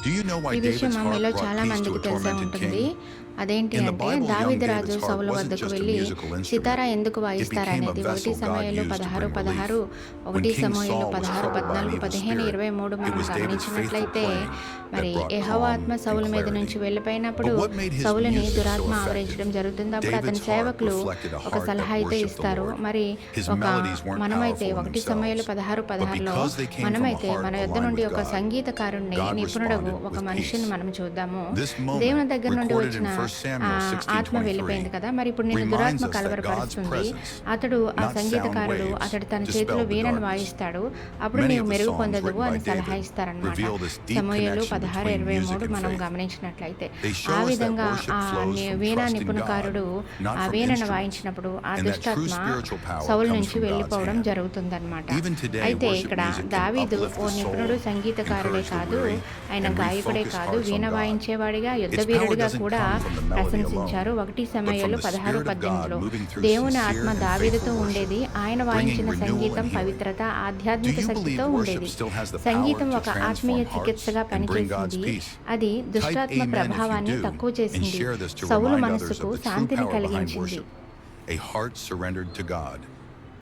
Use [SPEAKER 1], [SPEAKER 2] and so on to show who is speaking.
[SPEAKER 1] ఈ విషయం మీలో చాలా మందికి తెలిసే ఉంటుంది. అదేంటి అంటే దావీదు రాజు సౌలు వద్దకు వెళ్ళి సితారా ఎందుకు వాయిస్తారనేది 1 సమూయేలు 16:16, 1 సమూయేలు 16:14, 15:23 మనం గమనించినట్లయితే మరి యెహోవా ఆత్మ సౌలు మీద నుంచి వెళ్ళిపోయినప్పుడు సౌలుని దురాత్మ ఆవరించడం జరుగుతుంది. అప్పుడు అతని సేవకులు ఒక సలహా అయితే ఇస్తారు. మరి మనమైతే 1 సమూయేలు 16:16లో మనమైతే మన యొద్ద నుండి ఒక సంగీతకారుణ్ణి నిపుణుడు ఒక మనిషిని మనం చూద్దాము. దేవుని దగ్గర నుండి వచ్చిన ఆత్మ వెళ్ళిపోయింది కదా, మరి ఇప్పుడు నేను దురాత్మ కలవరపరుస్తుంది. అతడు ఆ సంగీతకారుడు అతడు తన చేతిలో వీణను వాయిస్తాడు, అప్పుడు నీవు మెరుగు పొందదువు అని సలహా ఇస్తారనమాట. సమూయేలు 16:23 మనం గమనించినట్లయితే ఆ విధంగా ఆ వీణా నిపుణకారుడు ఆ వీణను వాయించినప్పుడు ఆ దుష్టాత్మ సౌలు నుంచి వెళ్ళిపోవడం జరుగుతుందన్నమాట. అయితే ఇక్కడ దావీదు ఓ నిపుణుడు సంగీతకారుడే కాదు, ఆయన గాయకుడే కాదు, వీణ వాయించేవాడిగా యుద్ధవీరుడిగా కూడా ప్రశంసించారు. 1 సమూయేలు 16:18లో దేవుని ఆత్మ దావీదుతో ఉండేది. ఆయన వాయించిన సంగీతం పవిత్రత, ఆధ్యాత్మిక శక్తితో ఉండేది. సంగీతం ఒక ఆత్మీయ చికిత్సగా పనిచేసింది. అది దుష్టాత్మ ప్రభావాన్ని తక్కువ చేసింది, సౌలు మనస్సుకు శాంతిని కలిగించింది.
[SPEAKER 2] A heart surrendered to God.